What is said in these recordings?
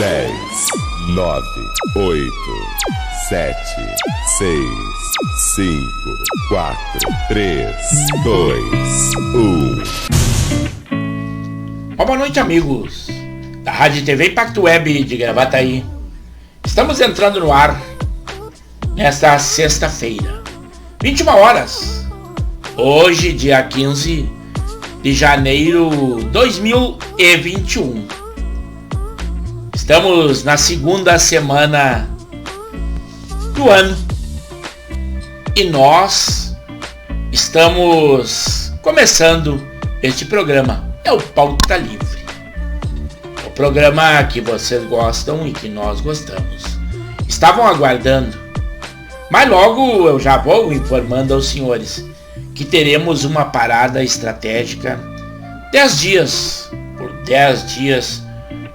10, 9, 8, 7, 6, 5, 4, 3, 2, 1. Boa noite, amigos da Rádio TV Impacto Web de Gravataí. Estamos entrando no ar nesta sexta-feira, 21 horas. Hoje, dia 15 de janeiro de 2021. Estamos na segunda semana do ano e nós estamos começando este programa. É o Pauta Livre, o programa que vocês gostam e que nós gostamos. Estavam aguardando, mas logo eu já vou informando aos senhores que teremos uma parada estratégica 10 dias. Por 10 dias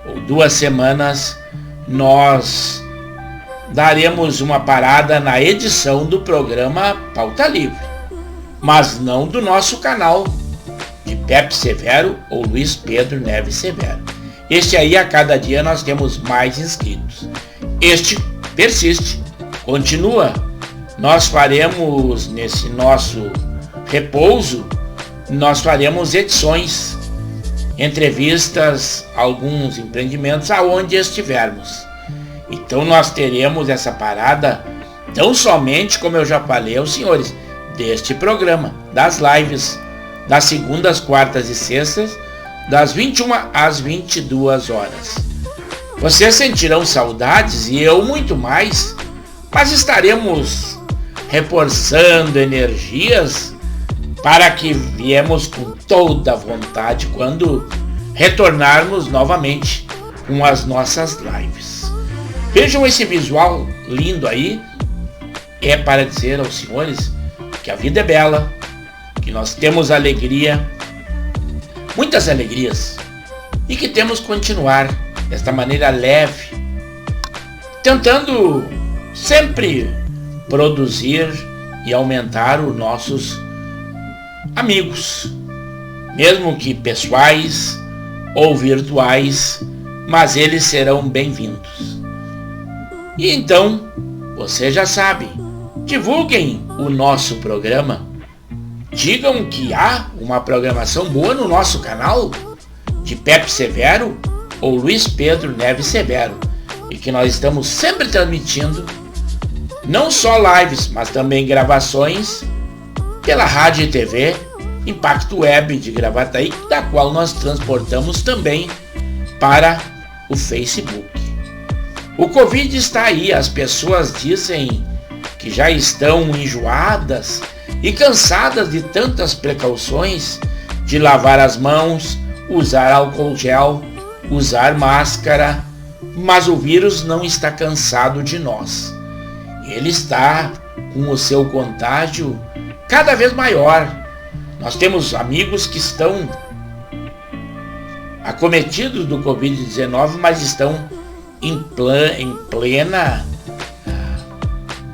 ou 2 semanas nós daremos uma parada na edição do programa Pauta Livre, mas não do nosso canal de Pepe Severo ou Luiz Pedro Neves Severo. Este aí, a cada dia nós temos mais inscritos. Este persiste, continua. Nós faremos, nesse nosso repouso, nós faremos edições, entrevistas, alguns empreendimentos aonde estivermos. Então nós teremos essa parada tão somente, como eu já falei aos senhores, deste programa, das lives, das segundas, quartas e sextas, das 21 às 22 horas. Vocês sentirão saudades e eu muito mais, mas estaremos reforçando energias para que viemos com toda a vontade quando retornarmos novamente com as nossas lives. Vejam esse visual lindo aí. É para dizer aos senhores que a vida é bela, que nós temos alegria, muitas alegrias, e que temos que continuar desta maneira leve, tentando sempre produzir e aumentar os nossos amigos, mesmo que pessoais ou virtuais, mas eles serão bem-vindos. E então, vocês já sabem, divulguem o nosso programa, digam que há uma programação boa no nosso canal de Pepe Severo ou Luiz Pedro Neves Severo, e que nós estamos sempre transmitindo não só lives, mas também gravações pela Rádio e TV Impacto Web de Gravataí, da qual nós transportamos também para o Facebook. O Covid está aí, as pessoas dizem que já estão enjoadas e cansadas de tantas precauções, de lavar as mãos, usar álcool gel, usar máscara, mas o vírus não está cansado de nós. Ele está com o seu contágio cada vez maior. Nós temos amigos que estão acometidos do Covid-19, mas estão em plena...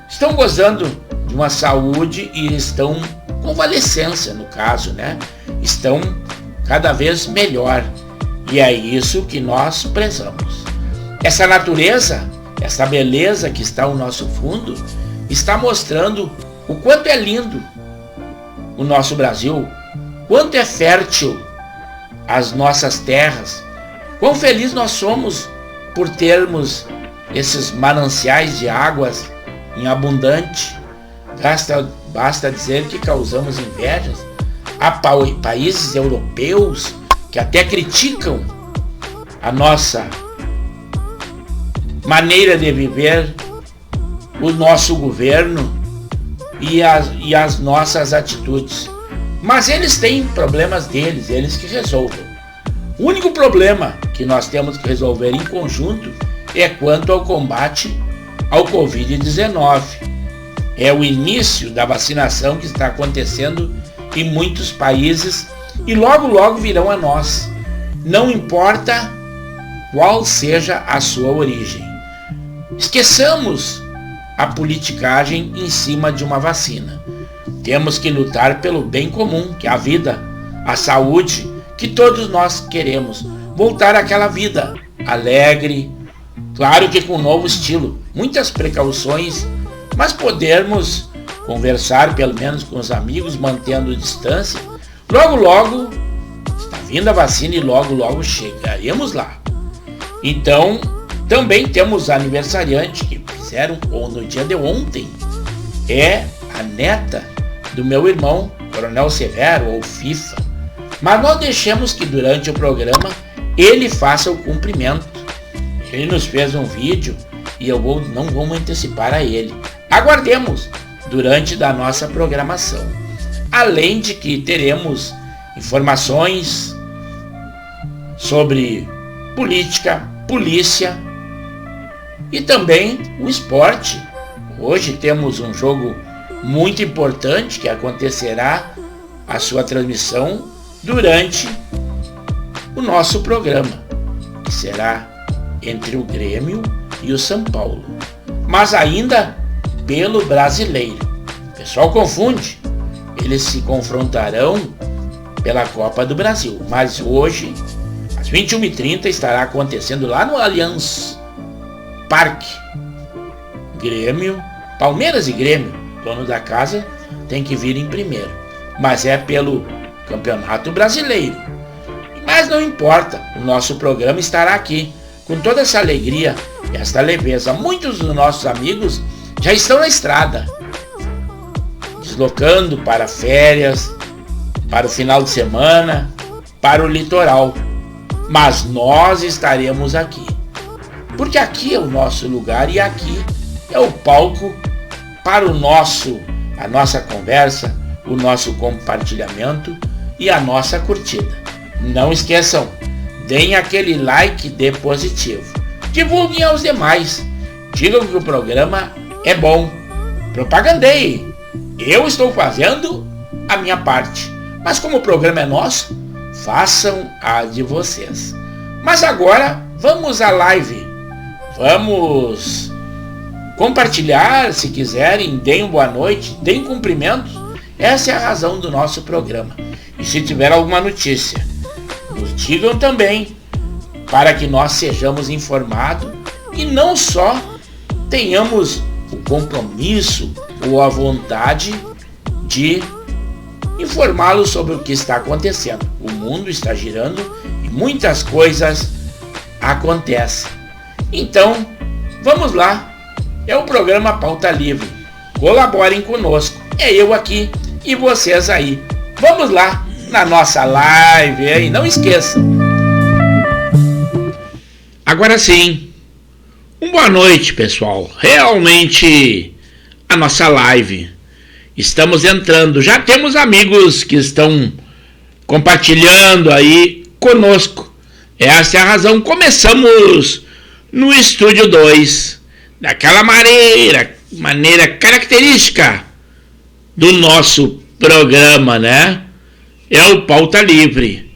estão gozando de uma saúde e estão convalescência, no caso, né? Estão cada vez melhor. E é isso que nós prezamos. Essa natureza, essa beleza que está ao nosso fundo, está mostrando o quanto é lindo o nosso Brasil, quanto é fértil as nossas terras, quão felizes nós somos por termos esses mananciais de águas em abundante. Basta dizer que causamos invejas a países europeus que até criticam a nossa maneira de viver, o nosso governo e as nossas atitudes. Mas eles têm problemas deles, eles que resolvam. O único problema que nós temos que resolver em conjunto é quanto ao combate ao Covid-19. É o início da vacinação que está acontecendo em muitos países e logo logo virão a nós. Não importa qual seja a sua origem. Esqueçamos a politicagem em cima de uma vacina. Temos que lutar pelo bem comum, que é a vida, a saúde, que todos nós queremos. Voltar àquela vida alegre, Claro que com um novo estilo, muitas precauções, mas podermos conversar pelo menos com os amigos, mantendo distância. Logo, logo está vindo a vacina e logo, logo chegaremos lá. Então, também temos aniversariante que fizeram no dia de ontem. É a neta do meu irmão, Coronel Severo, ou FIFA. Mas nós deixamos que durante o programa ele faça o cumprimento. Ele nos fez um vídeo e não vou me antecipar a ele. Aguardemos durante da nossa programação. Além de que teremos informações sobre política, polícia e também o esporte. Hoje temos um jogo muito importante que acontecerá a sua transmissão durante o nosso programa, que será entre o Grêmio e o São Paulo, mas ainda pelo Brasileiro. O pessoal confunde, eles se confrontarão pela Copa do Brasil, mas hoje, às 21h30, estará acontecendo lá no Allianz Parque. Grêmio, Palmeiras e Grêmio, dono da casa, tem que vir em primeiro, mas é pelo Campeonato Brasileiro. Mas não importa, o nosso programa estará aqui, com toda essa alegria, esta leveza. Muitos dos nossos amigos já estão na estrada, deslocando para férias, para o final de semana, para o litoral. Mas nós estaremos aqui, porque aqui é o nosso lugar e aqui é o palco para a nossa conversa, o nosso compartilhamento e a nossa curtida. Não esqueçam, deem aquele like de positivo. Divulguem aos demais. Digam que o programa é bom. Propagandeie. Eu estou fazendo a minha parte. Mas como o programa é nosso, façam a de vocês. Mas agora, vamos à live. Vamos compartilhar, se quiserem, deem boa noite, deem cumprimentos. Essa é a razão do nosso programa. E se tiver alguma notícia, nos digam também, para que nós sejamos informados e não só tenhamos o compromisso ou a vontade de informá-los sobre o que está acontecendo. O mundo está girando e muitas coisas acontecem. Então, vamos lá. É o programa Pauta Livre. Colaborem conosco. É eu aqui e vocês aí. Vamos lá na nossa live, hein? Não esqueçam. Agora sim, boa noite, pessoal. Realmente, a nossa live. Estamos entrando. Já temos amigos que estão compartilhando aí conosco. Essa é a razão. Começamos no Estúdio 2, daquela maneira característica do nosso programa, né? É o Pauta Livre.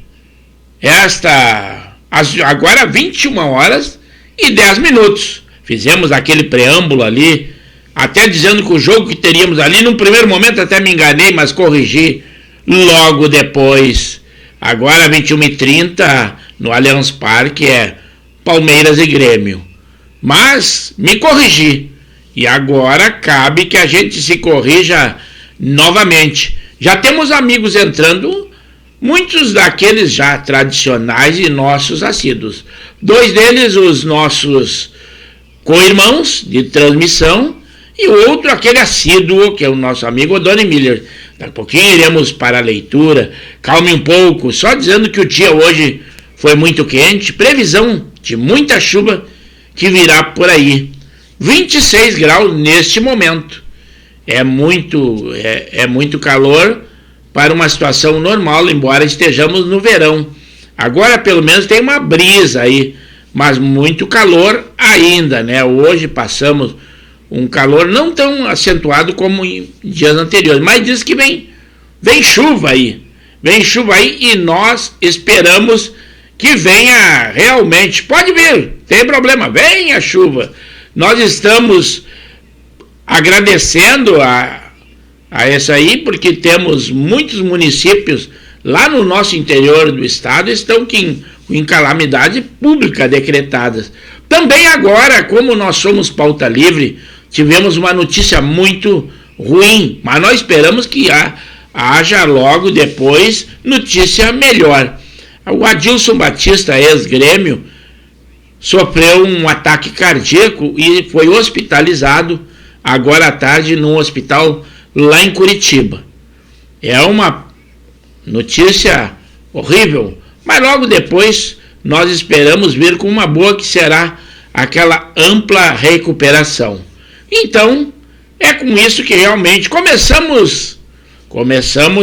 Agora 21h10. Fizemos aquele preâmbulo ali, até dizendo que o jogo que teríamos ali, num primeiro momento até me enganei, mas corrigi logo depois. Agora 21h30 no Allianz Parque é Palmeiras e Grêmio. Mas me corrigi. E agora cabe que a gente se corrija novamente. Já temos amigos entrando, muitos daqueles já tradicionais e nossos assíduos. 2 deles, os nossos co-irmãos de transmissão, e o outro, aquele assíduo, que é o nosso amigo Odoni Miller. Daqui a pouquinho iremos para a leitura. Calme um pouco, só dizendo que o dia hoje foi muito quente, previsão de muita chuva que virá por aí. 26 graus neste momento. É muito calor para uma situação normal, embora estejamos no verão. Agora pelo menos tem uma brisa aí, mas muito calor ainda, né? Hoje passamos um calor não tão acentuado como em dias anteriores, mas diz que vem chuva aí. Vem chuva aí e nós esperamos que venha realmente. Pode vir, tem problema, vem a chuva. Nós estamos agradecendo a isso aí, porque temos muitos municípios lá no nosso interior do estado estão em calamidade pública decretadas Também agora, como nós somos pauta livre, tivemos uma notícia muito ruim, mas nós esperamos que haja logo depois notícia melhor. O Adilson Batista, ex-Grêmio, sofreu um ataque cardíaco e foi hospitalizado agora à tarde num hospital lá em Curitiba. É uma notícia horrível, mas logo depois nós esperamos vir com uma boa, que será aquela ampla recuperação. Então, é com isso que realmente começamos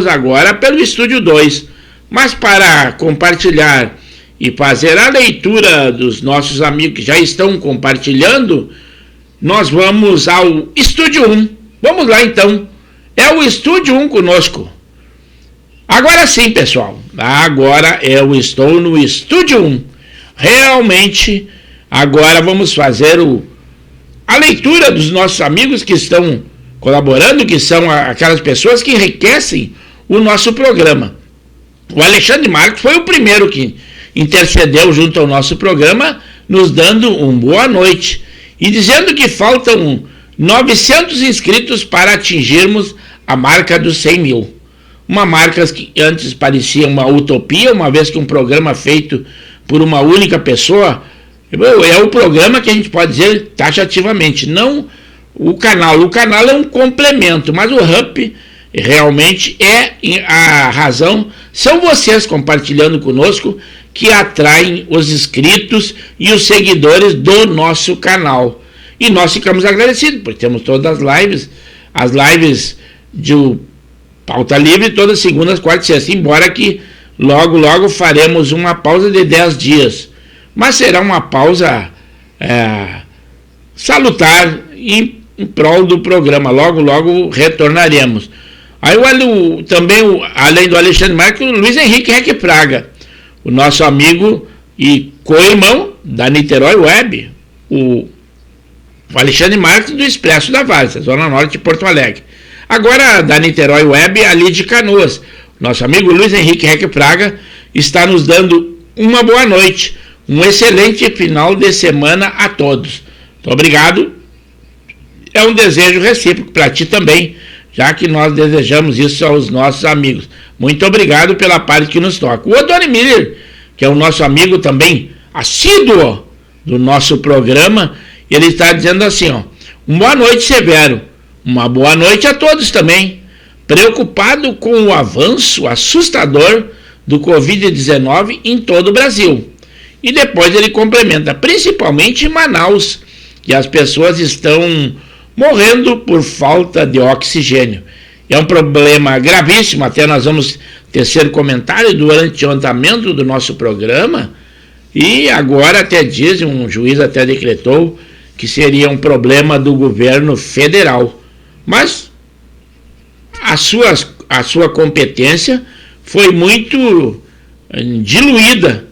agora pelo Estúdio 2, mas para compartilhar e fazer a leitura dos nossos amigos que já estão compartilhando, nós vamos ao Estúdio 1. Vamos lá então, é o Estúdio 1 conosco. Agora sim, pessoal, agora eu estou no Estúdio 1. Realmente, agora vamos fazer a leitura dos nossos amigos que estão colaborando, que são aquelas pessoas que enriquecem o nosso programa. O Alexandre Marques foi o primeiro que intercedeu junto ao nosso programa, nos dando uma boa noite e dizendo que faltam 900 inscritos para atingirmos a marca dos 100 mil. Uma marca que antes parecia uma utopia, uma vez que um programa feito por uma única pessoa é o programa que a gente pode dizer taxativamente, não o canal. O canal é um complemento, mas o Hub realmente é a razão. São vocês compartilhando conosco que atraem os inscritos e os seguidores do nosso canal. E nós ficamos agradecidos, porque temos todas as lives de Pauta Livre, todas segundas, quartas e sextas, embora que logo faremos uma pausa de 10 dias. Mas será uma pausa salutar em prol do programa. Logo retornaremos. Aí também, além do Alexandre Marques, o Luiz Henrique Reque Praga, o nosso amigo e co-irmão da Niterói Web, o Alexandre Marques do Expresso da Várzea, Zona Norte de Porto Alegre. Agora, da Niterói Web, ali de Canoas, nosso amigo Luiz Henrique Reque Praga está nos dando uma boa noite, um excelente final de semana a todos. Muito obrigado. É um desejo recíproco para ti também, já que nós desejamos isso aos nossos amigos. Muito obrigado pela parte que nos toca. O Odoni Miller, que é o nosso amigo também assíduo do nosso programa, ele está dizendo assim, uma boa noite, Severo. Uma boa noite a todos também. Preocupado com o avanço assustador do Covid-19 em todo o Brasil. E depois ele complementa, principalmente em Manaus, que as pessoas estão morrendo por falta de oxigênio. É um problema gravíssimo, até nós vamos tecer comentário durante o andamento do nosso programa, e agora até dizem, um juiz até decretou que seria um problema do governo federal. Mas a sua competência foi muito diluída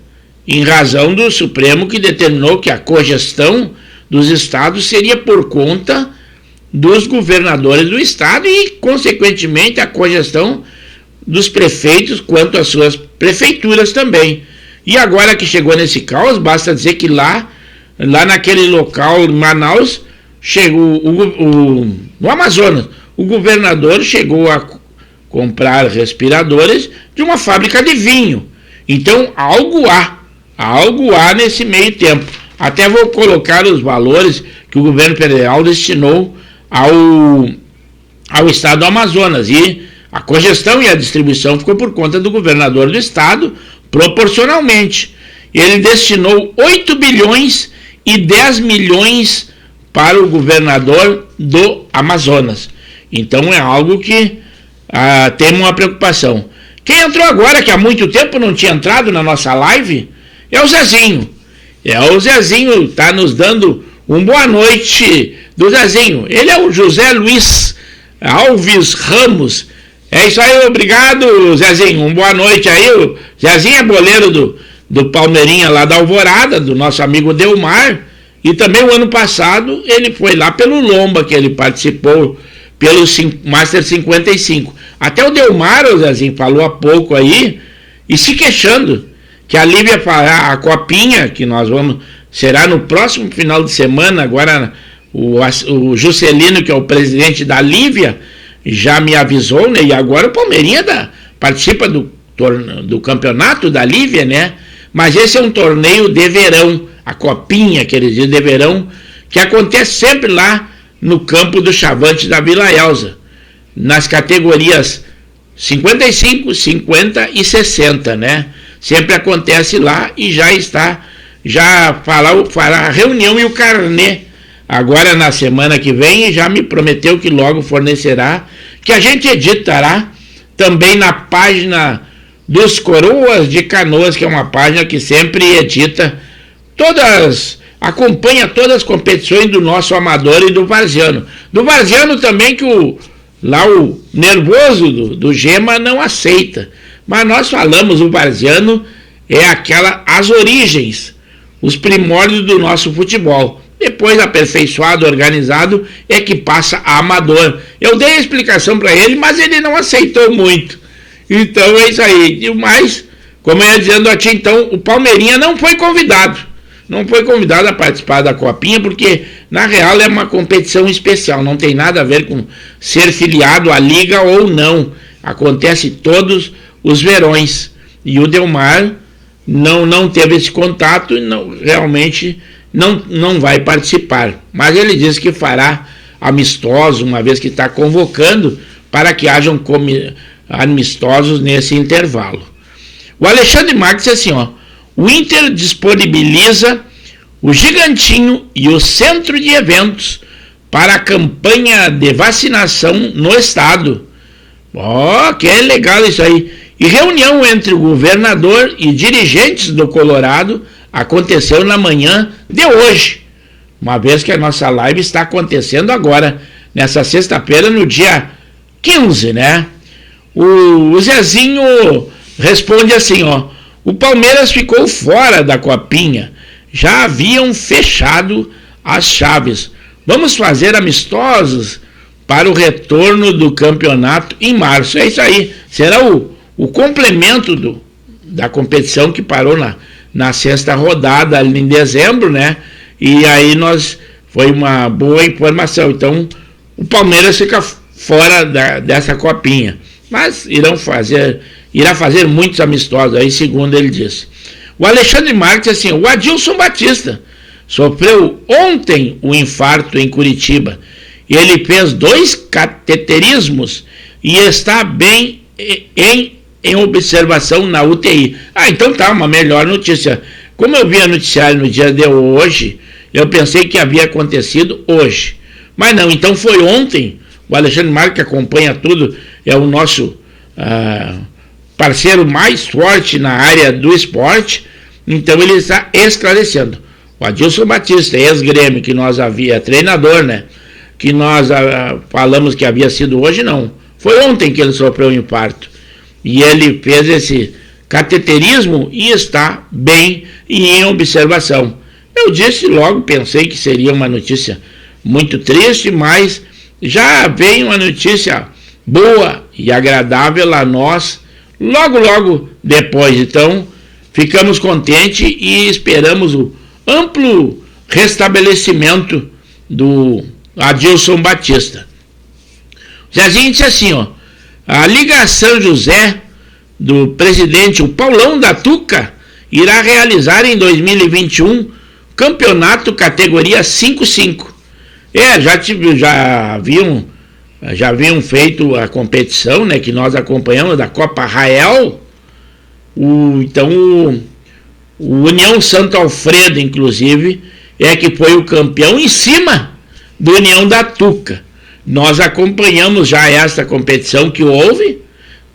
em razão do Supremo, que determinou que a cogestão dos estados seria por conta dos governadores do estado e, consequentemente, a cogestão dos prefeitos quanto às suas prefeituras também. E agora que chegou nesse caos, basta dizer que lá naquele local, em Manaus, chegou no Amazonas, o governador chegou a comprar respiradores de uma fábrica de vinho. Então, algo há nesse meio tempo. Até vou colocar os valores que o governo federal destinou ao estado do Amazonas, e a cogestão e a distribuição ficou por conta do governador do estado, proporcionalmente. Ele destinou 8 bilhões e 10 milhões para o governador do Amazonas. Então é algo que tem uma preocupação. Quem entrou agora, que há muito tempo não tinha entrado na nossa live, é o Zezinho. O Zezinho está nos dando uma boa noite do Zezinho. Ele é o José Luiz Alves Ramos. É isso aí, obrigado, Zezinho. Uma boa noite aí. O Zezinho é boleiro do Palmeirinha lá da Alvorada, do nosso amigo Delmar. E também o ano passado ele foi lá pelo Lomba, que ele participou pelo Master 55. Até o Delmar, o Zezinho, falou há pouco aí, e se queixando que a Lívia fará a copinha, que nós vamos será no próximo final de semana. Agora o Juscelino, que é o presidente da Lívia, já me avisou, né? E agora o Palmeirinha participa do campeonato da Lívia, né? Mas esse é um torneio de verão, a copinha, que eles dizem, de verão, que acontece sempre lá no campo do Chavante da Vila Elza, nas categorias 55, 50 e 60, né? Sempre acontece lá e já fará a reunião e o carnê agora na semana que vem, e já me prometeu que logo fornecerá, que a gente editará também na página dos Coroas de Canoas, que é uma página que sempre edita acompanha todas as competições do nosso amador e do varziano. Do varziano também, que o nervoso do Gema não aceita. Mas nós falamos, o varziano é as origens, os primórdios do nosso futebol. Depois, aperfeiçoado, organizado, é que passa a amador. Eu dei a explicação para ele, mas ele não aceitou muito. Então é isso aí. Mas, como eu ia dizendo a ti, então, o Palmeirinha não foi convidado a participar da Copinha, porque na real é uma competição especial, não tem nada a ver com ser filiado à liga ou não. Acontece todos os verões. E o Delmar não teve esse contato e realmente não vai participar. Mas ele disse que fará amistosos, uma vez que está convocando, para que hajam amistosos nesse intervalo. O Alexandre Marques disse assim, o Inter disponibiliza o Gigantinho e o Centro de Eventos para a campanha de vacinação no estado. Que legal isso aí. E reunião entre o governador e dirigentes do Colorado aconteceu na manhã de hoje, uma vez que a nossa live está acontecendo agora, nessa sexta-feira, no dia 15, né? O Zezinho responde assim, o Palmeiras ficou fora da Copinha, já haviam fechado as chaves. Vamos fazer amistosos para o retorno do campeonato em março. É isso aí, será o complemento da competição que parou na sexta rodada ali em dezembro, né? E aí foi uma boa informação. Então o Palmeiras fica fora dessa Copinha, mas irá fazer muitos amistosos aí, segundo ele disse. O Alexandre Marques assim, o Adilson Batista sofreu ontem um infarto em Curitiba. Ele fez 2 cateterismos e está bem em observação na UTI. Então tá, uma melhor notícia. Como eu vi a noticiário no dia de hoje, eu pensei que havia acontecido hoje. Mas não, então foi ontem. O Alexandre Marques, que acompanha tudo, é o nosso parceiro mais forte na área do esporte, então ele está esclarecendo. O Adilson Batista, ex-Grêmio, que nós treinador, né? Que nós falamos que havia sido hoje, não. Foi ontem que ele sofreu um infarto. E ele fez esse cateterismo e está bem e em observação. Eu disse logo, pensei que seria uma notícia muito triste, mas já veio uma notícia boa e agradável a nós logo depois. Então ficamos contentes e esperamos o amplo restabelecimento do Adilson Batista. Zezinho disse assim, a Liga São José do presidente, o Paulão da Tuca, irá realizar em 2021 campeonato categoria 5-5. Já haviam feito a competição, né, que nós acompanhamos, da Copa Rael. Então o União Santo Alfredo, inclusive, que foi o campeão em cima do União da Tuca. Nós acompanhamos já esta competição que houve,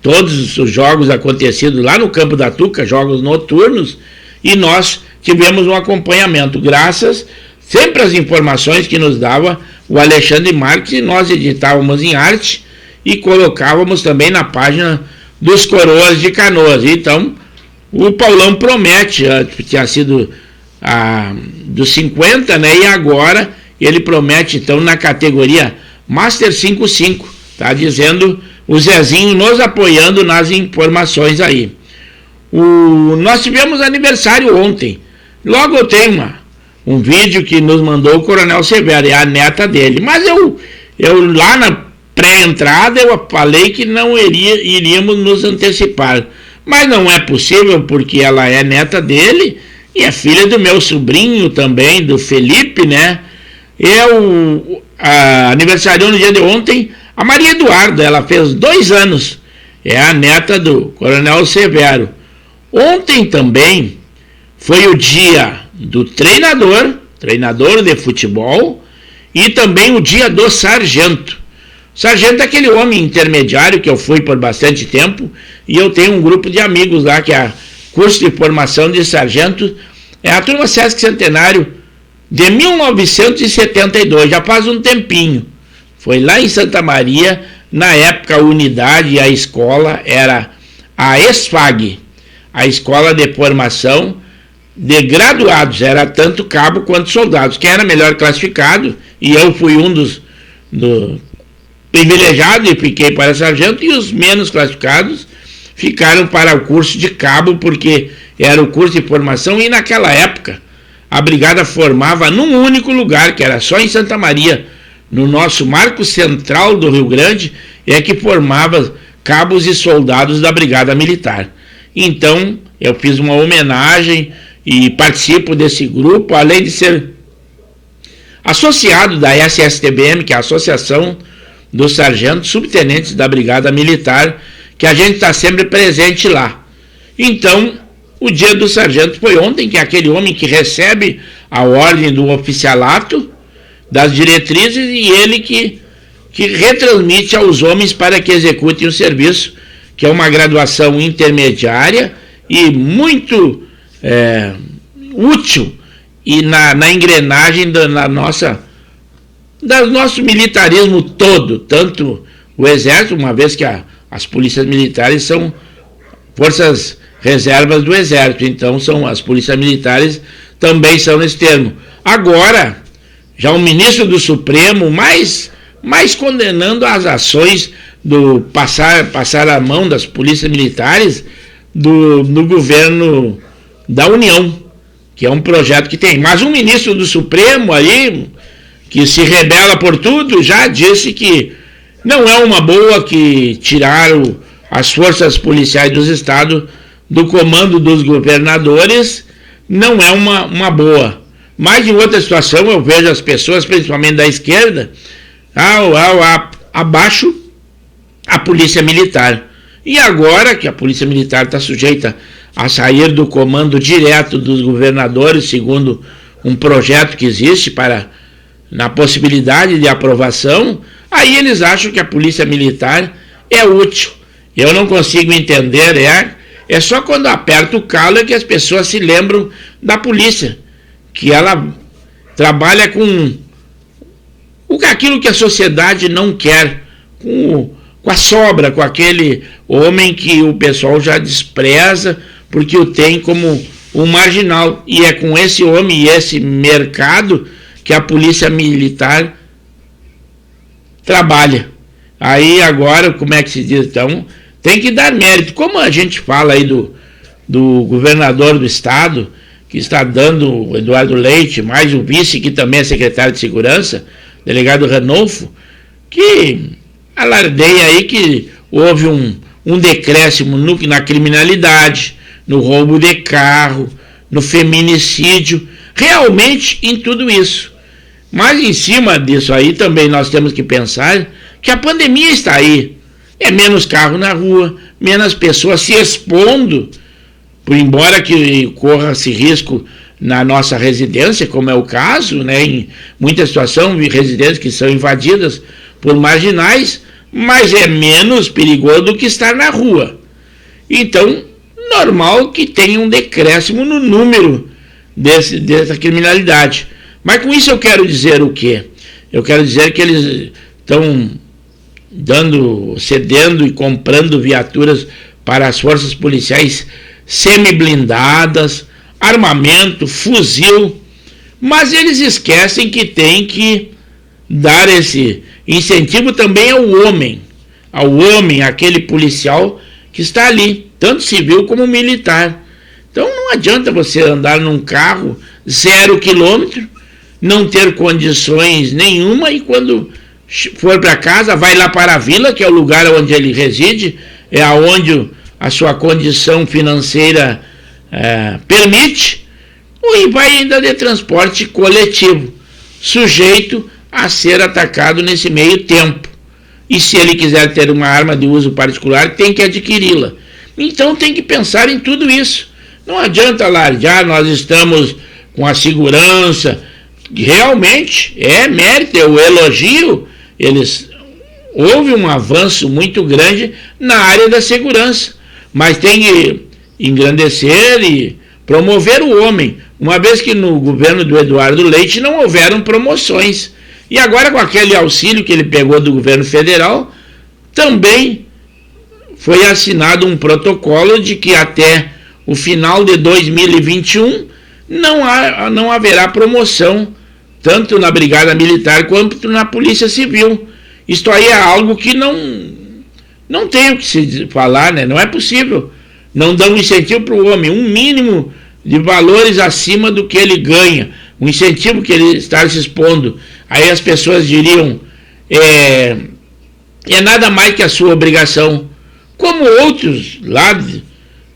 todos os jogos acontecidos lá no campo da Tuca, jogos noturnos, e nós tivemos um acompanhamento, graças sempre às informações que nos dava o Alexandre Marques, e nós editávamos em arte e colocávamos também na página dos Coroas de Canoas. Então o Paulão promete, tinha sido dos 50, né, e agora ele promete então na categoria Master 5-5, tá dizendo o Zezinho nos apoiando nas informações aí. Nós tivemos aniversário ontem. Logo eu tenho um vídeo que nos mandou o Coronel Severo, é a neta dele. Mas eu lá na pré-entrada eu falei que não iríamos nos antecipar. Mas não é possível, porque ela é neta dele e é filha do meu sobrinho também, do Felipe, né? Aniversariou no dia de ontem a Maria Eduarda, ela fez 2 anos, é a neta do Coronel Severo. Ontem também foi o dia do treinador de futebol, e também o dia do sargento. Sargento é aquele homem intermediário que eu fui por bastante tempo, e eu tenho um grupo de amigos lá que é curso de formação de sargento, é a turma Sesc Centenário de 1972, já faz um tempinho. Foi lá em Santa Maria, na época a unidade e a escola era a ESFAG, a Escola de Formação de Graduados, era tanto cabo quanto soldados. Quem era melhor classificado, e eu fui um dos privilegiados e fiquei para sargento, e os menos classificados ficaram para o curso de cabo, porque era o curso de formação, e naquela época a brigada formava num único lugar, que era só em Santa Maria, no nosso marco central do Rio Grande, é que formava cabos e soldados da brigada militar. Então eu fiz uma homenagem e participo desse grupo, além de ser associado da SSTBM, que é a Associação dos Sargentos Subtenentes da Brigada Militar, que a gente está sempre presente lá. Então, o dia do sargento foi ontem, que é aquele homem que recebe a ordem do oficialato, das diretrizes, e ele que retransmite aos homens para que executem o serviço, que é uma graduação intermediária e muito útil, e na engrenagem do nosso militarismo todo, tanto o Exército, uma vez que as polícias militares são forças reservas do Exército, então as polícias militares também são nesse termo. Agora, já o ministro do Supremo mais condenando as ações do passar a mão das polícias militares no governo da União, que é um projeto que tem. Mas um ministro do Supremo aí, que se rebela por tudo, já disse que não é uma boa que tiraram as forças policiais dos estados do comando dos governadores, não é uma boa. Mas em outra situação eu vejo as pessoas, principalmente da esquerda, abaixo a polícia militar. E agora que a polícia militar está sujeita a sair do comando direto dos governadores, segundo um projeto que existe na possibilidade de aprovação, aí eles acham que a polícia militar é útil. Eu não consigo entender, é só quando aperta o calo é que as pessoas se lembram da polícia, que ela trabalha com aquilo que a sociedade não quer, com a sobra, com aquele homem que o pessoal já despreza, porque o tem como um marginal. E é com esse homem e esse mercado que a polícia militar trabalha. Aí agora, como é que se diz? Então, tem que dar mérito. Como a gente fala aí do governador do estado, que está dando o Eduardo Leite, mais o vice, que também é secretário de Segurança, delegado Ranolfo, que alardeia aí que houve um decréscimo na criminalidade, no roubo de carro, no feminicídio, realmente em tudo isso. Mas em cima disso aí também nós temos que pensar que a pandemia está aí. É menos carro na rua, menos pessoas se expondo, por embora que corra-se risco na nossa residência, como é o caso, né, em muita situação, residências que são invadidas por marginais, mas é menos perigoso do que estar na rua. Então, normal que tenha um decréscimo no número dessa criminalidade. Mas com isso eu quero dizer o quê? Eu quero dizer que eles estão cedendo e comprando viaturas para as forças policiais semi-blindadas, armamento, fuzil, mas eles esquecem que tem que dar esse incentivo também ao homem, aquele policial que está ali, tanto civil como militar. Então não adianta você andar num carro 0 quilômetro, não ter condições nenhuma, e quando for para casa, vai lá para a vila, que é o lugar onde ele reside, é aonde a sua condição financeira permite, e vai ainda de transporte coletivo, sujeito a ser atacado nesse meio tempo. E se ele quiser ter uma arma de uso particular, tem que adquiri-la. Então tem que pensar em tudo isso. Não adianta largar, nós estamos com a segurança, realmente é mérito, eu elogio, houve um avanço muito grande na área da segurança, mas tem que engrandecer e promover o homem, uma vez que no governo do Eduardo Leite não houveram promoções. E agora, com aquele auxílio que ele pegou do governo federal, também foi assinado um protocolo de que até o final de 2021 não haverá promoção, tanto na Brigada Militar quanto na Polícia Civil. Isto aí é algo que não tem o que se falar, né? Não é possível. Não dão um incentivo para o homem, um mínimo de valores acima do que ele ganha, um incentivo que ele está se expondo. Aí as pessoas diriam, é nada mais que a sua obrigação. Como outros lá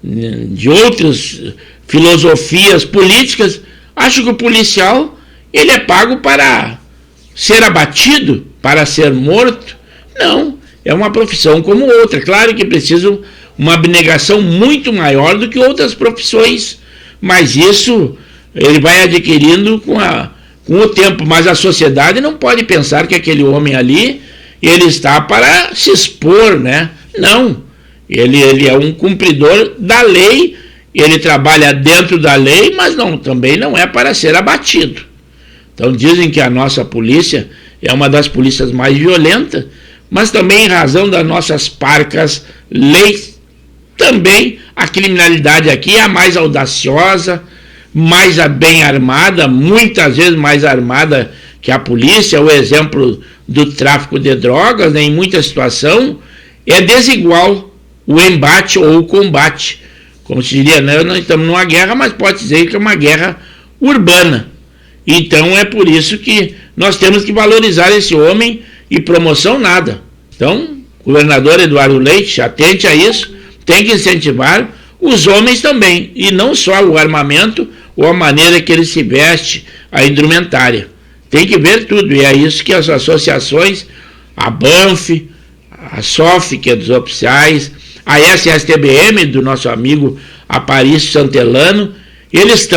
de outras filosofias políticas, acho que o policial ele é pago para ser abatido, para ser morto. Não, é uma profissão como outra. Claro que precisa uma abnegação muito maior do que outras profissões, mas isso ele vai adquirindo com o tempo. Mas a sociedade não pode pensar que aquele homem ali ele está para se expor, né? Não, ele é um cumpridor da lei, ele trabalha dentro da lei, mas também não é para ser abatido. Então dizem que a nossa polícia é uma das polícias mais violentas, mas também em razão das nossas parcas leis, também a criminalidade aqui é a mais audaciosa, mais bem armada, muitas vezes mais armada que a polícia. O exemplo do tráfico de drogas, né, em muita situação, é desigual o embate ou o combate. Como se diria, né, nós estamos numa guerra, mas pode dizer que é uma guerra urbana. Então é por isso que nós temos que valorizar esse homem, e promoção nada. Então, governador Eduardo Leite, atente a isso, tem que incentivar os homens também, e não só o armamento ou a maneira que ele se veste, a indumentária. Tem que ver tudo, e é isso que as associações, a BANF, a SOF, que é dos oficiais, a SSTBM, do nosso amigo Aparício Santelano, eles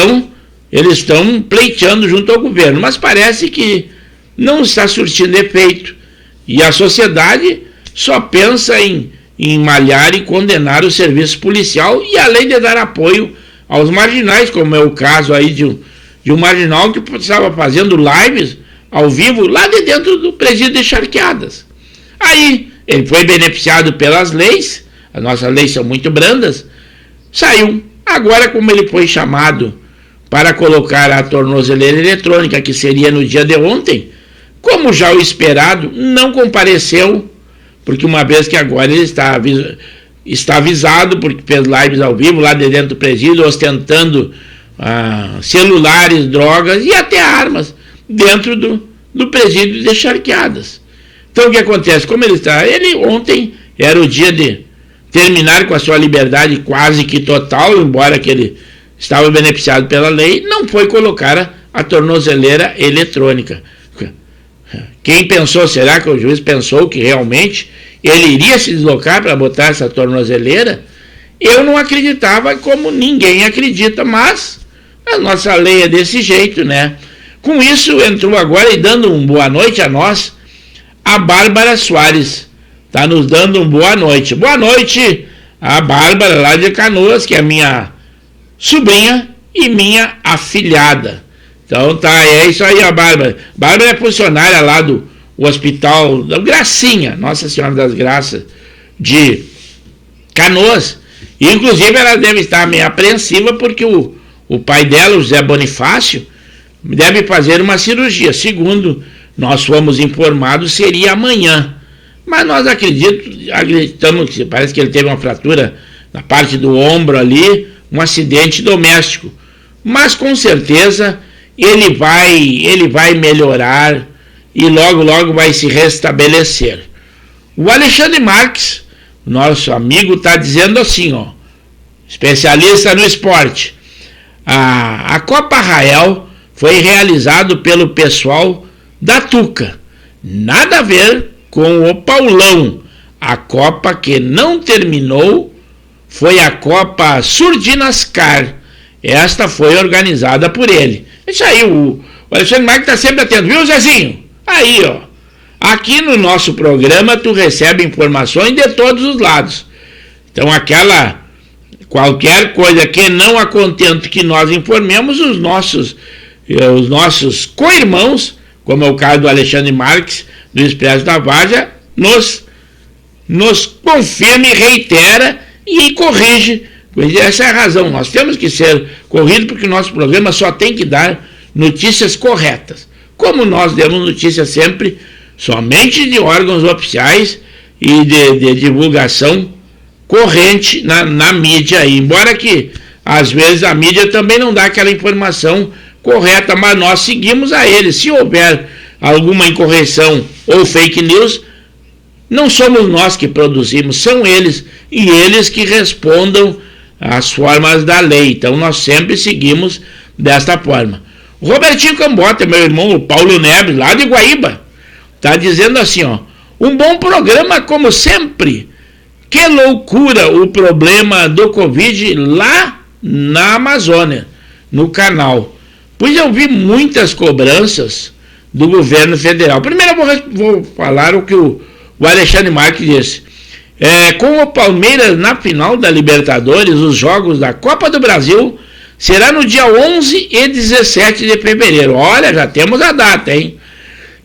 estão pleiteando junto ao governo, mas parece que não está surtindo efeito, e a sociedade só pensa em malhar e condenar o serviço policial, e além de dar apoio aos marginais, como é o caso aí de um marginal que estava fazendo lives ao vivo lá de dentro do presídio de Charqueadas. Aí ele foi beneficiado pelas leis, as nossas leis são muito brandas, saiu. Agora, como ele foi chamado para colocar a tornozeleira eletrônica, que seria no dia de ontem, como já o esperado, não compareceu, porque uma vez que agora ele está avisado, porque fez lives ao vivo lá de dentro do presídio, ostentando celulares, drogas e até armas dentro do presídio de Charqueadas. Então o que acontece? Como ele ontem era o dia de terminar com a sua liberdade quase que total, embora que ele estava beneficiado pela lei, não foi colocar a tornozeleira eletrônica. Quem pensou, será que o juiz pensou que realmente ele iria se deslocar para botar essa tornozeleira? Eu não acreditava, como ninguém acredita, mas a nossa lei é desse jeito, né? Com isso, entrou agora e dando uma boa noite a nós, a Bárbara Soares. Está nos dando uma boa noite. Boa noite, a Bárbara lá de Canoas, que é minha sobrinha e minha afilhada. Então tá, é isso aí, a Bárbara. Bárbara é funcionária lá do Hospital da Gracinha, Nossa Senhora das Graças, de Canoas. E, inclusive, ela deve estar meio apreensiva porque o pai dela, o José Bonifácio, deve fazer uma cirurgia. Segundo nós fomos informados, seria amanhã. Mas nós acreditamos que parece que ele teve uma fratura na parte do ombro ali, um acidente doméstico. Mas com certeza ele vai melhorar e logo vai se restabelecer. O Alexandre Marques, nosso amigo, está dizendo assim, ó, especialista no esporte, a Copa Rael foi realizado pelo pessoal da Tuca, nada a ver com o Paulão. A Copa que não terminou foi a Copa Surdinascar. Esta foi organizada por ele. Isso aí, o Alexandre Marques está sempre atento, viu, Zezinho? Aí, ó. Aqui no nosso programa tu recebe informações de todos os lados. Então, qualquer coisa que não acontente que nós informemos, os nossos co-irmãos, como é o caso do Alexandre Marques, do Expresso da Várzea, nos confirma e reitera e corrige. Essa é a razão, nós temos que ser corridos porque o nosso programa só tem que dar notícias corretas. Como nós demos notícias sempre somente de órgãos oficiais e de divulgação corrente na mídia, embora que às vezes a mídia também não dá aquela informação correta, mas nós seguimos a eles. Se houver alguma incorreção ou fake news, não somos nós que produzimos, são eles, e eles que respondam às formas da lei. Então nós sempre seguimos desta forma. O Robertinho Cambota, meu irmão, o Paulo Neves, lá de Guaíba, está dizendo assim, ó, um bom programa como sempre. Que loucura o problema do Covid lá na Amazônia, no canal. Pois eu vi muitas cobranças do governo federal. Primeiro eu vou falar o que o Alexandre Marques disse. Com o Palmeiras na final da Libertadores, os jogos da Copa do Brasil será no dia 11 e 17 de fevereiro. Olha, já temos a data, hein?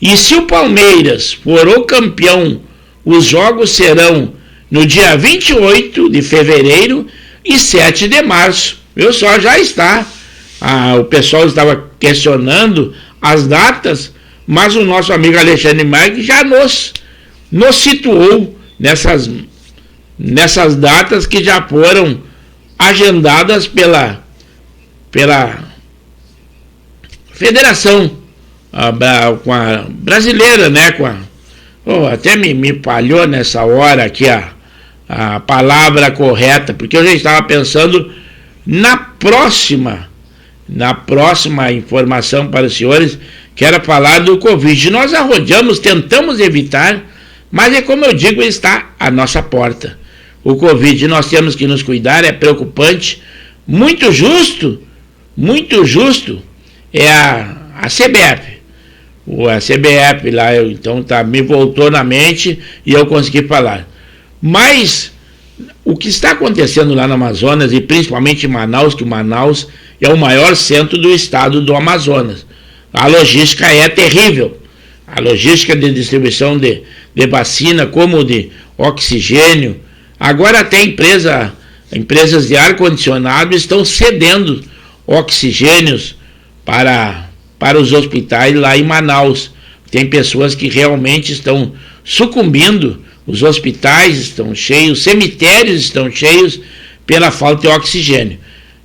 E se o Palmeiras for o campeão, os jogos serão no dia 28 de fevereiro e 7 de março. Viu só, já está. O pessoal estava questionando as datas, mas o nosso amigo Alexandre Marques já nos situou nessas datas que já foram agendadas pela federação com a brasileira, né? Até me falhou nessa hora aqui a palavra correta, porque eu já estava pensando na próxima informação para os senhores, que era falar do Covid. Nós arrojamos, tentamos evitar, mas é como eu digo, está à nossa porta. O Covid, nós temos que nos cuidar, é preocupante, muito justo é a CBF. A CBF lá, então me voltou na mente e eu consegui falar. Mas o que está acontecendo lá no Amazonas, e principalmente em Manaus, que o Manaus é o maior centro do estado do Amazonas. A logística é terrível. A logística de distribuição de vacina, como de oxigênio. Agora até empresas de ar-condicionado estão cedendo oxigênios para os hospitais lá em Manaus. Tem pessoas que realmente estão sucumbindo, os hospitais estão cheios, cemitérios estão cheios pela falta de oxigênio.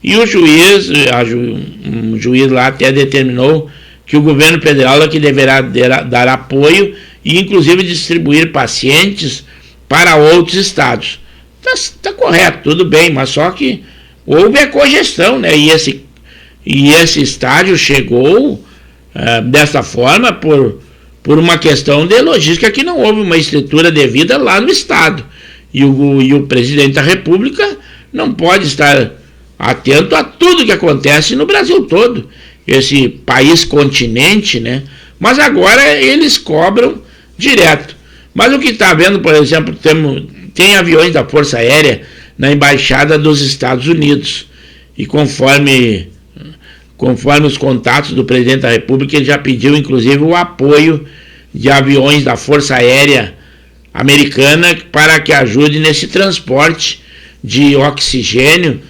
E o um juiz lá até determinou que o governo federal é que deverá dar apoio e inclusive distribuir pacientes para outros estados. Tá correto, tudo bem, mas só que houve a cogestão, né? E esse estádio chegou dessa forma por uma questão de logística, que não houve uma estrutura devida lá no estado. E o presidente da República não pode estar atento a tudo que acontece no Brasil todo, esse país continente, né? Mas agora eles cobram direto. Mas o que está vendo, por exemplo, tem aviões da Força Aérea na Embaixada dos Estados Unidos, e conforme os contatos do presidente da República, ele já pediu inclusive o apoio de aviões da Força Aérea Americana para que ajude nesse transporte de oxigênio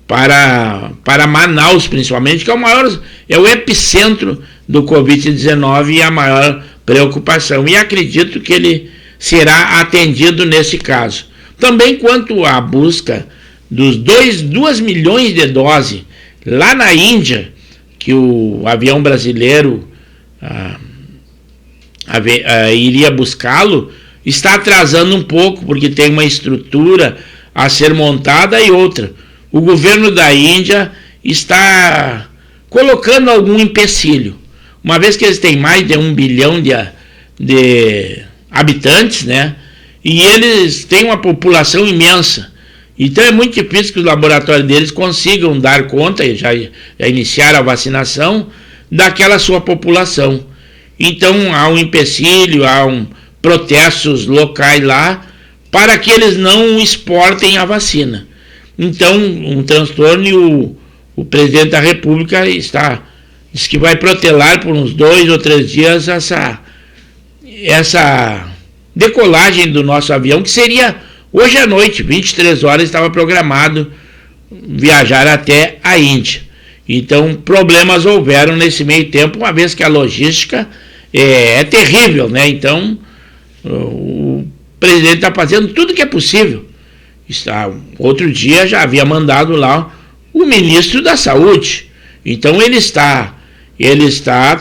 para Manaus, principalmente, que é o epicentro do Covid-19 e a maior preocupação. E acredito que ele será atendido nesse caso. Também quanto à busca dos 2 milhões de doses lá na Índia, que o avião brasileiro iria buscá-lo, está atrasando um pouco, porque tem uma estrutura a ser montada e outra. O governo da Índia está colocando algum empecilho. Uma vez que eles têm mais de 1 bilhão de habitantes, né? E eles têm uma população imensa. Então é muito difícil que os laboratórios deles consigam dar conta, e já iniciaram a vacinação, daquela sua população. Então há um empecilho, protestos locais lá, para que eles não exportem a vacina. Então, um transtorno, e o presidente da República diz que vai protelar por uns 2 ou 3 dias essa decolagem do nosso avião, que seria hoje à noite, 23 horas, estava programado viajar até a Índia. Então, problemas houveram nesse meio tempo, uma vez que a logística é terrível, né? Então, o presidente está fazendo tudo que é possível. Outro dia já havia mandado lá o ministro da Saúde. Então, ele está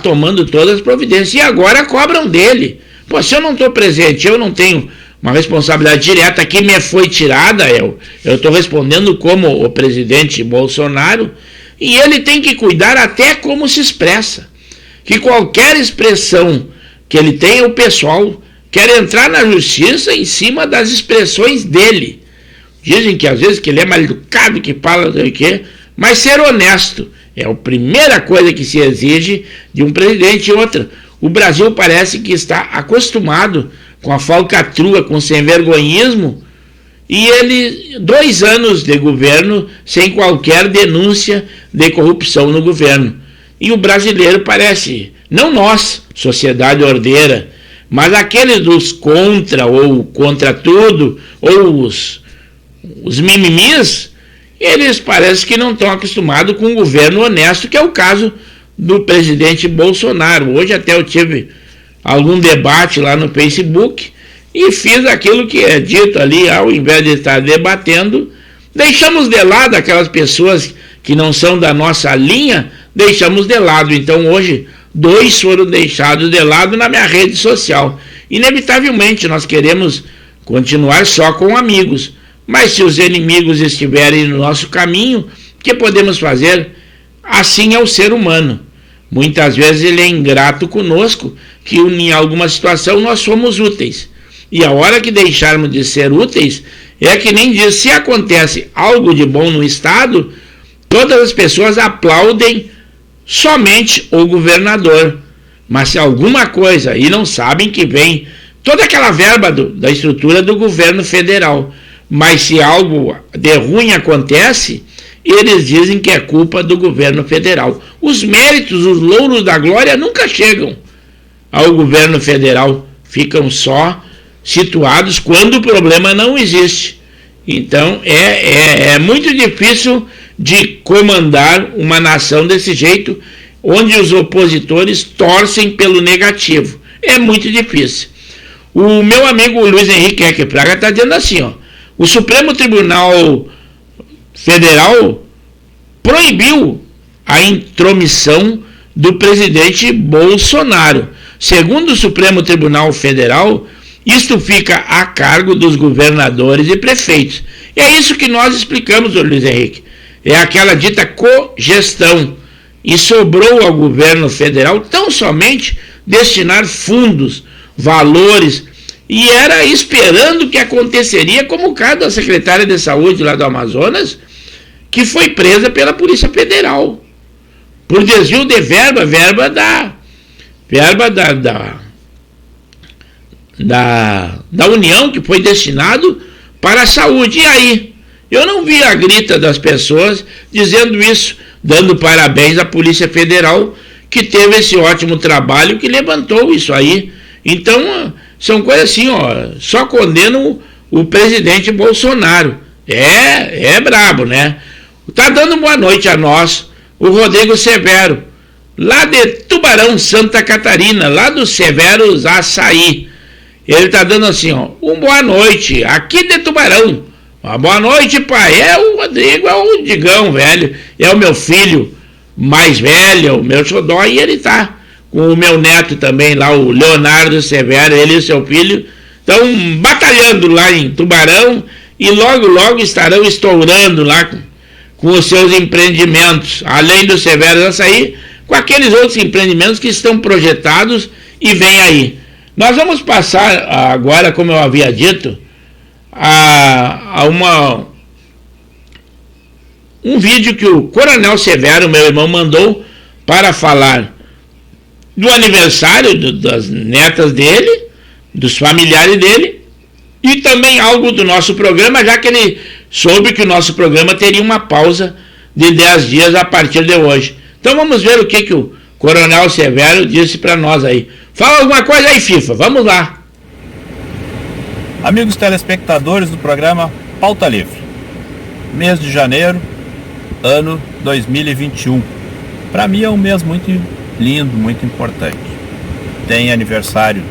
tomando todas as providências. E agora cobram dele. Pô, se eu não estou presente, eu não tenho uma responsabilidade direta que me foi tirada, eu estou respondendo como o presidente Bolsonaro, e ele tem que cuidar até como se expressa. Que qualquer expressão que ele tenha, o pessoal quer entrar na justiça em cima das expressões dele. Dizem que às vezes que ele é mal educado, que fala não sei o quê, mas ser honesto é a primeira coisa que se exige de um presidente. E outra, o Brasil parece que está acostumado com a falcatrua, com o sem-vergonhismo, e ele, 2 anos de governo sem qualquer denúncia de corrupção no governo. E o brasileiro parece, não nós, sociedade ordeira, mas aqueles dos contra ou contra tudo, ou os mimimis, eles parecem que não estão acostumados com um governo honesto, que é o caso do presidente Bolsonaro. Hoje até eu tive algum debate lá no Facebook e fiz aquilo que é dito ali, ao invés de estar debatendo, deixamos de lado aquelas pessoas que não são da nossa linha, deixamos de lado. Então hoje 2 foram deixados de lado na minha rede social. Inevitavelmente nós queremos continuar só com amigos, mas se os inimigos estiverem no nosso caminho, o que podemos fazer? Assim é o ser humano. Muitas vezes ele é ingrato conosco, que em alguma situação nós somos úteis. E a hora que deixarmos de ser úteis, é que nem diz, se acontece algo de bom no Estado, todas as pessoas aplaudem somente o governador. Mas se alguma coisa, e não sabem que vem toda aquela verba da estrutura do governo federal, mas se algo de ruim acontece, eles dizem que é culpa do governo federal. Os méritos, os louros da glória nunca chegam ao governo federal, ficam só situados quando o problema não existe. Então é muito difícil de comandar uma nação desse jeito, onde os opositores torcem pelo negativo. É muito difícil. O meu amigo Luiz Henrique Eck Praga está dizendo assim, ó, o Supremo Tribunal Federal proibiu a intromissão do presidente Bolsonaro. Segundo o Supremo Tribunal Federal, isto fica a cargo dos governadores e prefeitos. E é isso que nós explicamos, Luiz Henrique. É aquela dita cogestão. E sobrou ao governo federal tão somente destinar fundos, valores, e era esperando que aconteceria, como o caso da secretária de saúde lá do Amazonas, que foi presa pela Polícia Federal por desvio de verba da União, que foi destinado para a saúde. E aí, eu não vi a grita das pessoas dizendo isso, dando parabéns à Polícia Federal, que teve esse ótimo trabalho, que levantou isso aí. Então, são coisas assim, ó, só condenam o presidente Bolsonaro. É brabo, né? Tá dando boa noite a nós, o Rodrigo Severo, lá de Tubarão, Santa Catarina, lá do Severos Açaí. Ele tá dando assim, ó, boa noite, aqui de Tubarão. Uma boa noite, pai. O Rodrigo é o Digão, velho. É o meu filho. mais velha, o meu xodó, e ele tá com o meu neto também lá, o Leonardo Severo, ele e seu filho, estão batalhando lá em Tubarão e logo estarão estourando lá com os seus empreendimentos, além do Severo Açaí, com aqueles outros empreendimentos que estão projetados e vem aí. Nós vamos passar agora, como eu havia dito, a um vídeo que o Coronel Severo, meu irmão, mandou para falar do aniversário das netas dele, dos familiares dele, e também algo do nosso programa, já que ele soube que o nosso programa teria uma pausa de 10 dias a partir de hoje. Então vamos ver o que o Coronel Severo disse para nós aí. Fala alguma coisa aí, FIFA, vamos lá. Amigos telespectadores do programa Pauta Livre, mês de janeiro, ano 2021. Para mim é um mês muito lindo, muito importante. Tem aniversário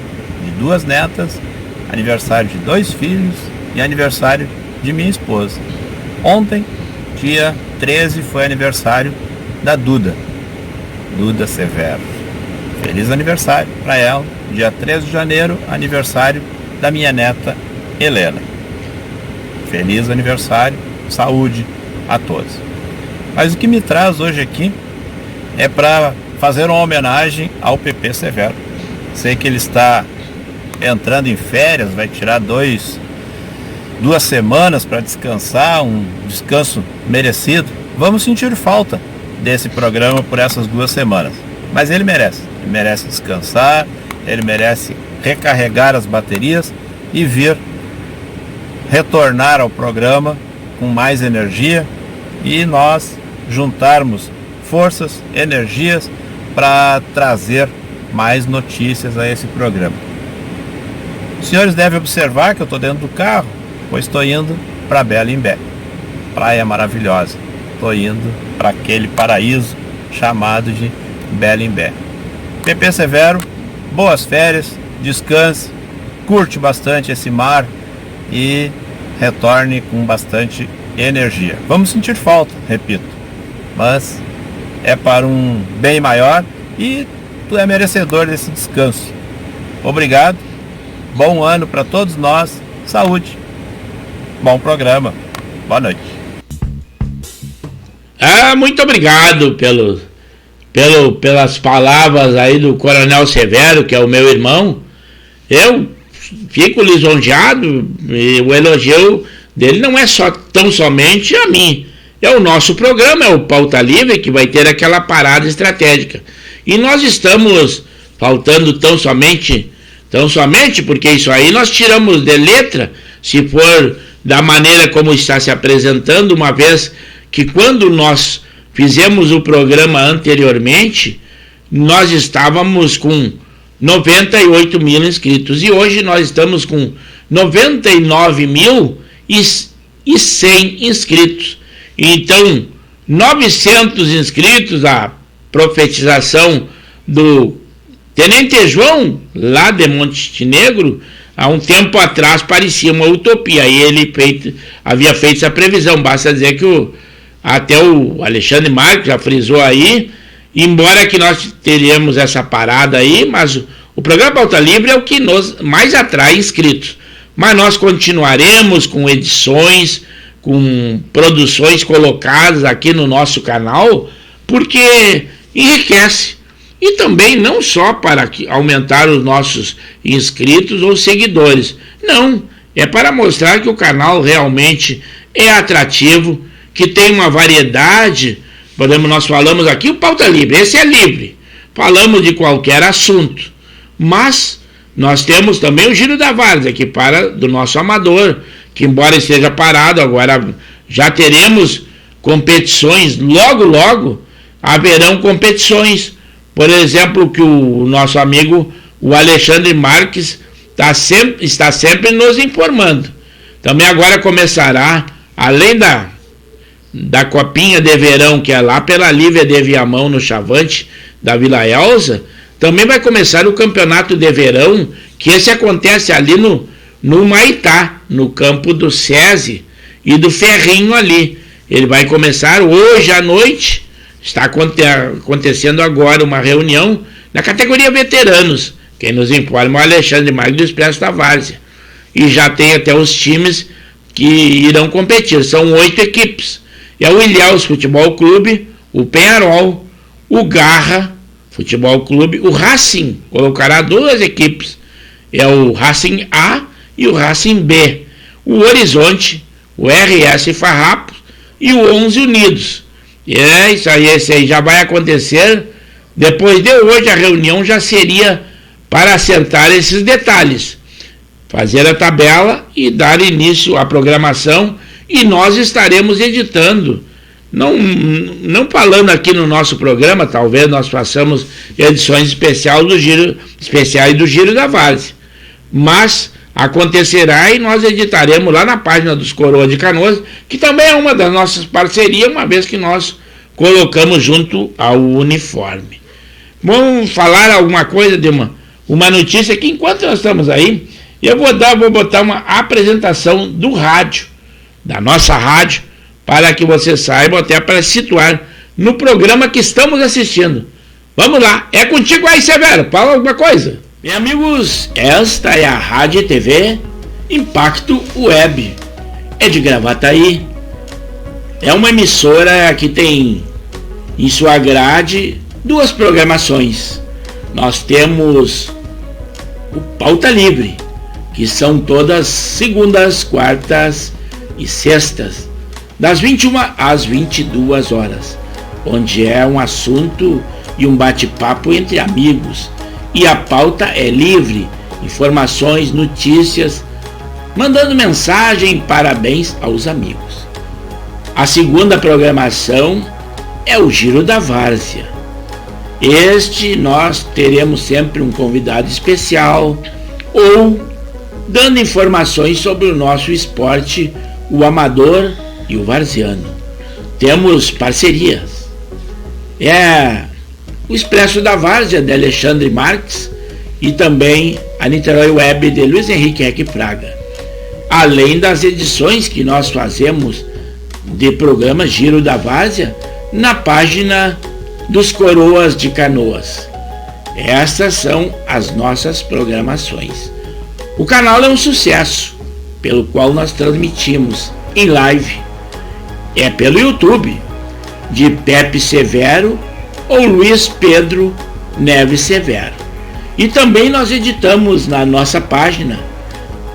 de 2 netas, aniversário de 2 filhos e aniversário de minha esposa. Ontem, dia 13, foi aniversário da Duda Severo. Feliz aniversário para ela. Dia 13 de janeiro, aniversário da minha neta Helena. Feliz aniversário, saúde a todos. Mas o que me traz hoje aqui é para fazer uma homenagem ao PP Severo. Sei que ele está entrando em férias, vai tirar 2 semanas para descansar, um descanso merecido. Vamos sentir falta desse programa por essas 2 semanas. Mas ele merece descansar, ele merece recarregar as baterias e vir retornar ao programa com mais energia e nós juntarmos forças, energias para trazer mais notícias a esse programa. Os senhores devem observar que eu estou dentro do carro, pois estou indo para Belimbé, praia maravilhosa. Estou indo para aquele paraíso chamado de Belimbé. PP Severo, boas férias, descanse, curte bastante esse mar e retorne com bastante energia. Vamos sentir falta, repito, mas é para um bem maior e tu é merecedor desse descanso. Obrigado, bom ano para todos nós, saúde, bom programa, boa noite. Muito obrigado pelas palavras aí do Coronel Severo, que é o meu irmão. Eu fico lisonjeado e o elogio dele não é tão somente a mim. É o nosso programa, é o Pauta Livre, que vai ter aquela parada estratégica. E nós estamos faltando tão somente, porque isso aí nós tiramos de letra, se for da maneira como está se apresentando, uma vez que quando nós fizemos o programa anteriormente, nós estávamos com 98 mil inscritos e hoje nós estamos com 99.100 inscritos. Então, 900 inscritos, a profetização do Tenente João, lá de Montenegro, há um tempo atrás parecia uma utopia, e ele havia feito essa previsão. Basta dizer que até o Alexandre Marques já frisou aí, embora que nós teríamos essa parada aí, mas o programa Pauta Livre é o que nos mais atrai inscritos. Mas nós continuaremos com edições, com produções colocadas aqui no nosso canal, porque enriquece. E também não só para aumentar os nossos inscritos ou seguidores. Não, é para mostrar que o canal realmente é atrativo, que tem uma variedade. Nós falamos aqui o Pauta Livre, esse é livre. Falamos de qualquer assunto. Mas nós temos também o Giro da Várzea, que do nosso amador, que embora esteja parado, agora já teremos competições, logo haverão competições. Por exemplo, que o nosso amigo, o Alexandre Marques, está sempre nos informando. Também agora começará, além da copinha de verão, que é lá pela Lívia de Viamão, no Chavante, da Vila Elza, também vai começar o campeonato de verão, que esse acontece ali no Maitá, no campo do SESI e do Ferrinho ali. Ele vai começar hoje à noite, está acontecendo agora uma reunião na categoria veteranos. Quem nos informa é o Alexandre Marques do Expresso da Várzea. E já tem até os times que irão competir. São 8 equipes. É o Ilhéus Futebol Clube, o Penharol, o Garra Futebol Clube, o Racing colocará 2 equipes. É o Racing A e o Racing B. O Horizonte, o RS Farrapos e o 11 Unidos. Isso aí, esse aí já vai acontecer. Depois de hoje a reunião já seria para acertar esses detalhes, fazer a tabela e dar início à programação, e nós estaremos editando, não falando aqui no nosso programa, talvez nós façamos edições especiais do Giro da Várzea, mas acontecerá e nós editaremos lá na página dos Coroas de Canoas, que também é uma das nossas parcerias, uma vez que nós colocamos junto ao uniforme. Vamos falar alguma coisa de uma notícia que, enquanto nós estamos aí, eu vou botar uma apresentação do rádio, da nossa rádio, para que você saiba, até para situar no programa que estamos assistindo. Vamos lá, é contigo aí, Severo, fala alguma coisa. Meus amigos, esta é a Rádio e TV Impacto Web, é de Gravataí, é uma emissora que tem em sua grade 2 programações. Nós temos o Pauta Livre, que são todas segundas, quartas e sextas, das 21 às 22 horas, onde é um assunto e um bate-papo entre amigos, e a pauta é livre, informações, notícias, mandando mensagem, parabéns aos amigos. A segunda programação é o Giro da Várzea. Este nós teremos sempre um convidado especial ou dando informações sobre o nosso esporte, o amador e o varziano. Temos parcerias. É o Expresso da Várzea de Alexandre Marques e também a Niterói Web de Luiz Henrique Reque Fraga. Além das edições que nós fazemos de programa Giro da Várzea na página dos Coroas de Canoas. Essas são as nossas programações. O canal é um sucesso, pelo qual nós transmitimos em live. É pelo YouTube, de Pepe Severo ou Luiz Pedro Neves Severo. E também nós editamos na nossa página,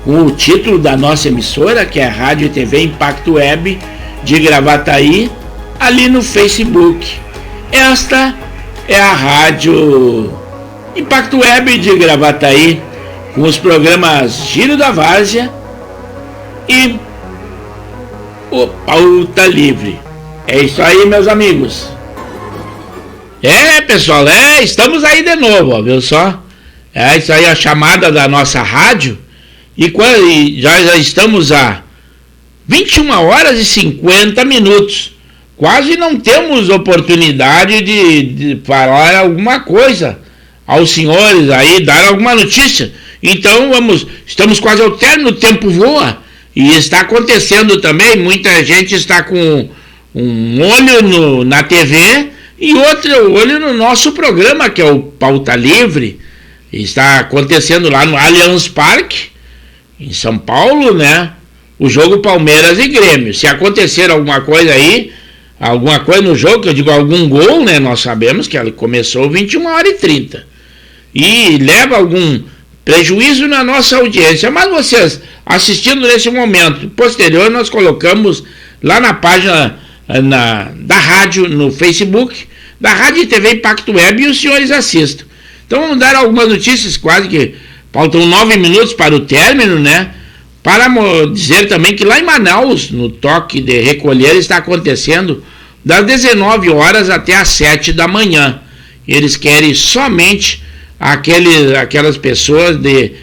com o título da nossa emissora, que é Rádio e TV Impacto Web de Gravataí, ali no Facebook. Esta é a Rádio Impacto Web de Gravataí, com os programas Giro da Várzea e o Pauta Livre. É isso aí, meus amigos. Pessoal, estamos aí de novo, ó, viu só? É isso aí, a chamada da nossa rádio. E já estamos a 21 horas e 50 minutos. Quase não temos oportunidade de falar alguma coisa aos senhores aí, dar alguma notícia. Então estamos quase ao término, o tempo voa. E está acontecendo também, muita gente está com um olho na TV e outro olho no nosso programa, que é o Pauta Livre. Está acontecendo lá no Allianz Parque, em São Paulo, né? O jogo Palmeiras e Grêmio. Se acontecer alguma coisa aí, alguma coisa no jogo, que eu digo algum gol, né? Nós sabemos que ela começou 21h30. E leva algum prejuízo na nossa audiência. Mas vocês, assistindo nesse momento posterior, nós colocamos lá na página da rádio, no Facebook, da Rádio e TV Impacto Web, e os senhores assistam. Então vamos dar algumas notícias, quase que faltam 9 minutos para o término, né? Para dizer também que lá em Manaus, no toque de recolher, está acontecendo das 19 horas até as 7 da manhã. Eles querem somente aquelas pessoas de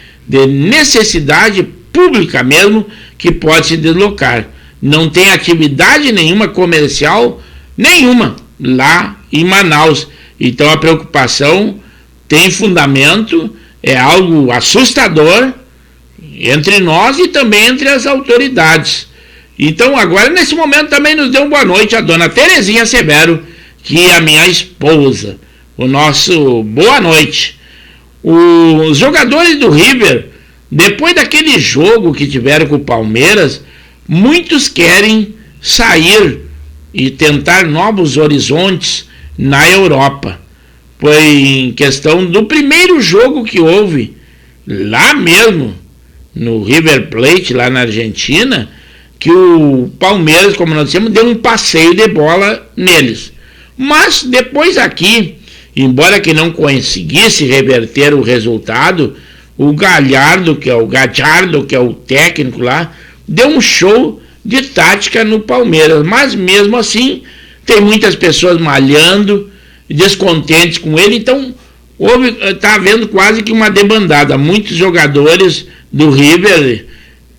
necessidade pública mesmo, que pode se deslocar. Não tem atividade nenhuma comercial, nenhuma, lá em Manaus. Então a preocupação tem fundamento, é algo assustador entre nós e também entre as autoridades. Então agora, nesse momento, também nos deu boa noite a dona Terezinha Severo, que a minha esposa. O nosso boa noite. Os jogadores do River, depois daquele jogo que tiveram com o Palmeiras, muitos querem sair e tentar novos horizontes na Europa. Foi em questão do primeiro jogo que houve lá mesmo no River Plate, lá na Argentina, que o Palmeiras, como nós dissemos, deu um passeio de bola neles. Mas depois aqui, embora que não conseguisse reverter o resultado, o Gallardo, que é o técnico lá, deu um show de tática no Palmeiras. Mas mesmo assim, tem muitas pessoas malhando, descontentes com ele, então está havendo quase que uma debandada. Muitos jogadores do River,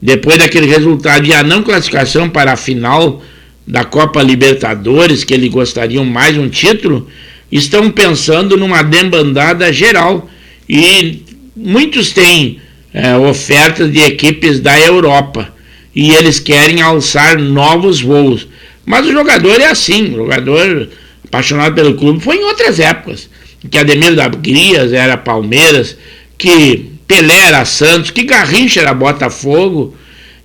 depois daquele resultado e a não classificação para a final da Copa Libertadores, que eles gostariam mais um título, estão pensando numa debandada geral, e muitos têm ofertas de equipes da Europa e eles querem alçar novos voos. Mas o jogador é assim, o jogador apaixonado pelo clube foi em outras épocas, que Ademir da Grias era Palmeiras, que Pelé era Santos, que Garrincha era Botafogo.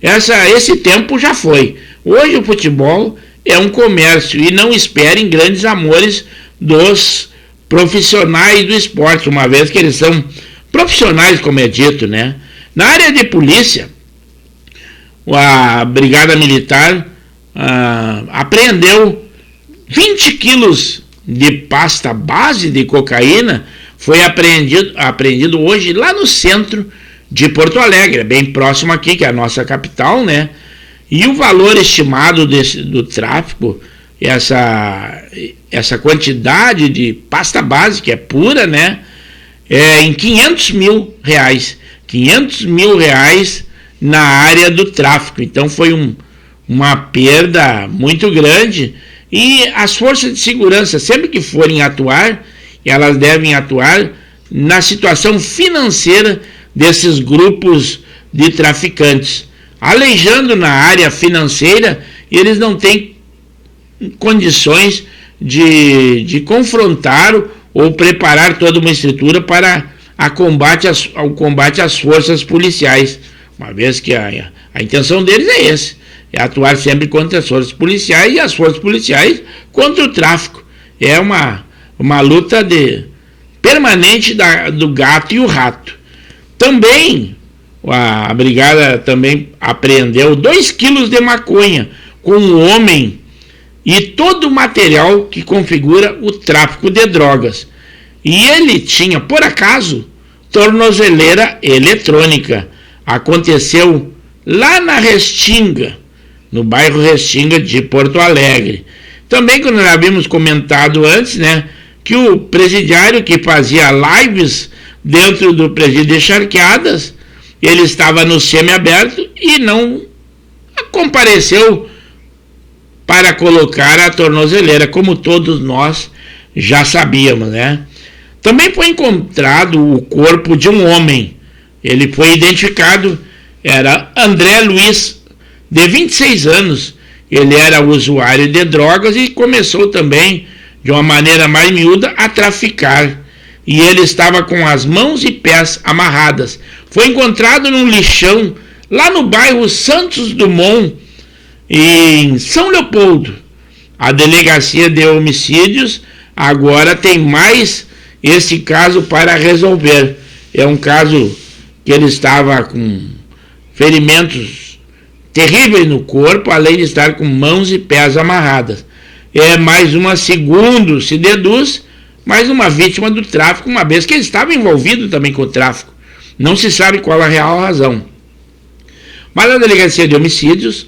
Esse tempo já foi. Hoje o futebol é um comércio e não esperem grandes amores dos profissionais do esporte, uma vez que eles são profissionais, como é dito, né? Na área de polícia, a Brigada Militar apreendeu 20 quilos de pasta base de cocaína. Foi apreendido hoje lá no centro de Porto Alegre, bem próximo aqui, que é a nossa capital, né? E o valor estimado do tráfico, essa quantidade de pasta base, que é pura, né? É em R$500 mil. R$500 mil na área do tráfico. Então foi uma perda muito grande. E as forças de segurança, sempre que forem atuar, elas devem atuar na situação financeira desses grupos de traficantes. Aleijando na área financeira, eles não têm condições de confrontar ou preparar toda uma estrutura para o combate às forças policiais, uma vez que a intenção deles é esse, é atuar sempre contra as forças policiais e as forças policiais contra o tráfico. É uma luta permanente do gato e o rato. Também a brigada também apreendeu 2 quilos de maconha com um homem e todo o material que configura o tráfico de drogas. E ele tinha, por acaso, tornozeleira eletrônica. Aconteceu lá na Restinga, no bairro Restinga de Porto Alegre. Também, quando nós havíamos comentado antes, né, que o presidiário que fazia lives dentro do presídio de Charqueadas, ele estava no semiaberto e não compareceu para colocar a tornozeleira, como todos nós já sabíamos, né? Também foi encontrado o corpo de um homem. Ele foi identificado, era André Luiz, de 26 anos. Ele era usuário de drogas e começou também, de uma maneira mais miúda, a traficar. E ele estava com as mãos e pés amarradas. Foi encontrado num lixão, lá no bairro Santos Dumont, em São Leopoldo. A delegacia de homicídios agora tem mais esse caso para resolver. É um caso que ele estava com ferimentos terríveis no corpo, além de estar com mãos e pés amarradas. É mais uma, segundo se deduz, mais uma vítima do tráfico, uma vez que ele estava envolvido também com o tráfico. Não se sabe qual a real razão. Mas a delegacia de homicídios,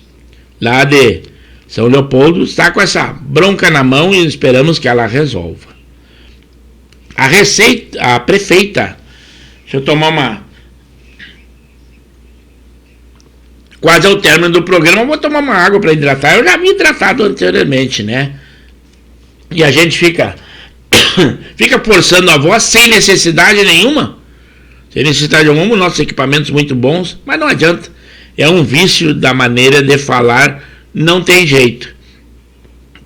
lá de São Leopoldo, está com essa bronca na mão e esperamos que ela resolva. A prefeita, deixa eu tomar quase ao término do programa, eu vou tomar uma água para hidratar. Eu já havia hidratado anteriormente, né? E a gente fica forçando a voz sem necessidade nenhuma. Sem necessidade nenhuma, nossos equipamentos muito bons, mas não adianta. É um vício da maneira de falar, não tem jeito.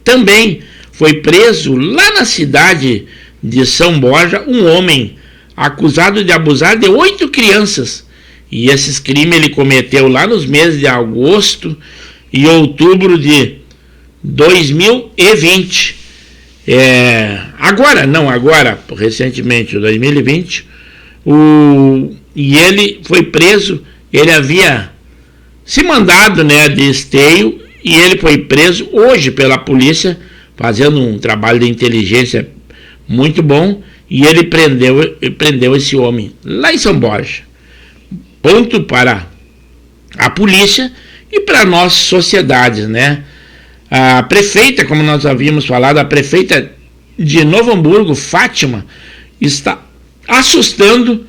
Também foi preso lá na cidade de São Borja um homem acusado de abusar de 8 crianças. E esses crimes ele cometeu lá nos meses de agosto e outubro de 2020. Agora, recentemente, 2020, e ele foi preso. Ele havia se mandado, de esteio, e ele foi preso hoje pela polícia, fazendo um trabalho de inteligência muito bom, e ele prendeu esse homem lá em São Borja. Ponto para a polícia e para nossas sociedades, A prefeita, como nós havíamos falado, a prefeita de Novo Hamburgo, Fátima, está assustando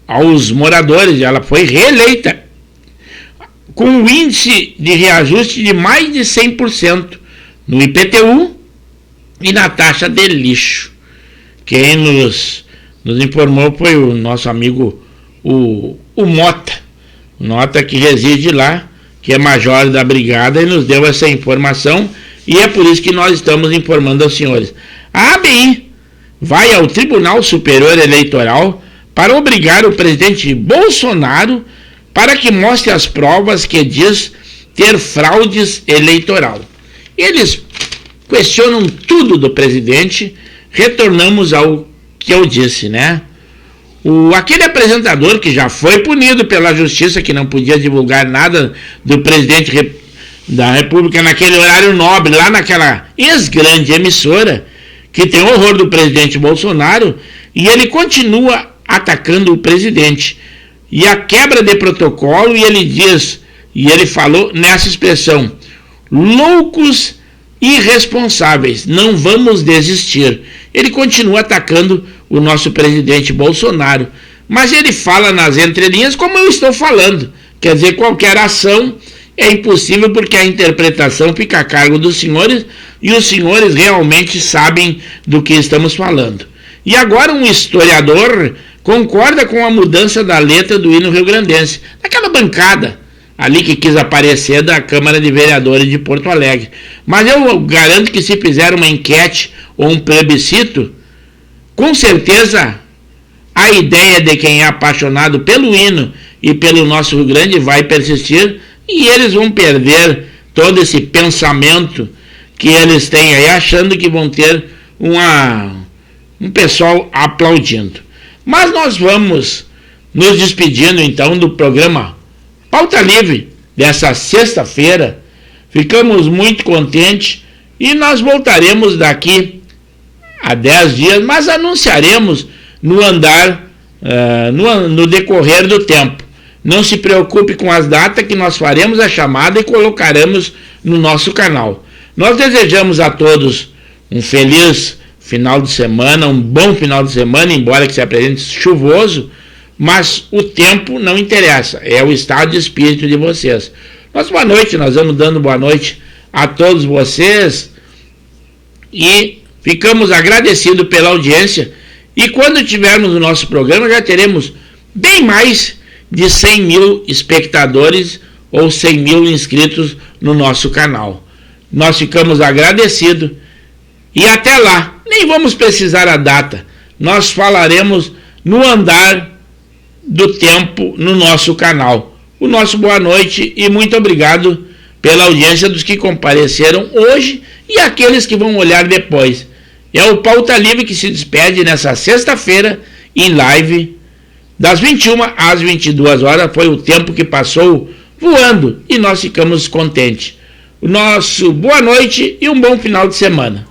aos moradores. Ela foi reeleita com um índice de reajuste de mais de 100% no IPTU e na taxa de lixo. Quem nos informou foi o nosso amigo o Mota, que reside lá, que é major da brigada, e nos deu essa informação, e é por isso que nós estamos informando aos senhores. A ABI vai ao Tribunal Superior Eleitoral para obrigar o presidente Bolsonaro para que mostre as provas que diz ter fraudes eleitoral. Eles questionam tudo do presidente. Retornamos ao que eu disse, aquele apresentador que já foi punido pela justiça, que não podia divulgar nada do presidente da República naquele horário nobre, lá naquela ex-grande emissora, que tem horror do presidente Bolsonaro, e ele continua atacando o presidente. E a quebra de protocolo, e ele falou nessa expressão: loucos irresponsáveis, não vamos desistir. Ele continua atacando o nosso presidente Bolsonaro, mas ele fala nas entrelinhas como eu estou falando. Quer dizer, qualquer ação é impossível porque a interpretação fica a cargo dos senhores, e os senhores realmente sabem do que estamos falando. E agora um historiador concorda com a mudança da letra do hino rio-grandense, daquela bancada ali que quis aparecer da Câmara de Vereadores de Porto Alegre. Mas eu garanto que se fizer uma enquete ou um plebiscito, com certeza a ideia de quem é apaixonado pelo hino e pelo nosso Rio Grande vai persistir, e eles vão perder todo esse pensamento que eles têm aí, achando que vão ter um pessoal aplaudindo. Mas nós vamos nos despedindo então do programa Pauta Livre dessa sexta-feira. Ficamos muito contentes e nós voltaremos daqui a 10 dias, mas anunciaremos no andar, no decorrer do tempo. Não se preocupe com as datas, que nós faremos a chamada e colocaremos no nosso canal. Nós desejamos a todos um feliz final de semana, um bom final de semana, embora que se apresente chuvoso, mas o tempo não interessa, é o estado de espírito de vocês. Nossa boa noite, nós vamos dando boa noite a todos vocês e ficamos agradecidos pela audiência, e quando tivermos o nosso programa já teremos bem mais de 100 mil espectadores ou 100 mil inscritos no nosso canal. Nós ficamos agradecidos e até lá, nem vamos precisar a data, nós falaremos no andar do tempo no nosso canal. O nosso boa noite e muito obrigado pela audiência dos que compareceram hoje e aqueles que vão olhar depois. É o Pauta Livre que se despede nessa sexta-feira em live das 21 às 22 horas. Foi o tempo que passou voando e nós ficamos contentes. O nosso boa noite e um bom final de semana.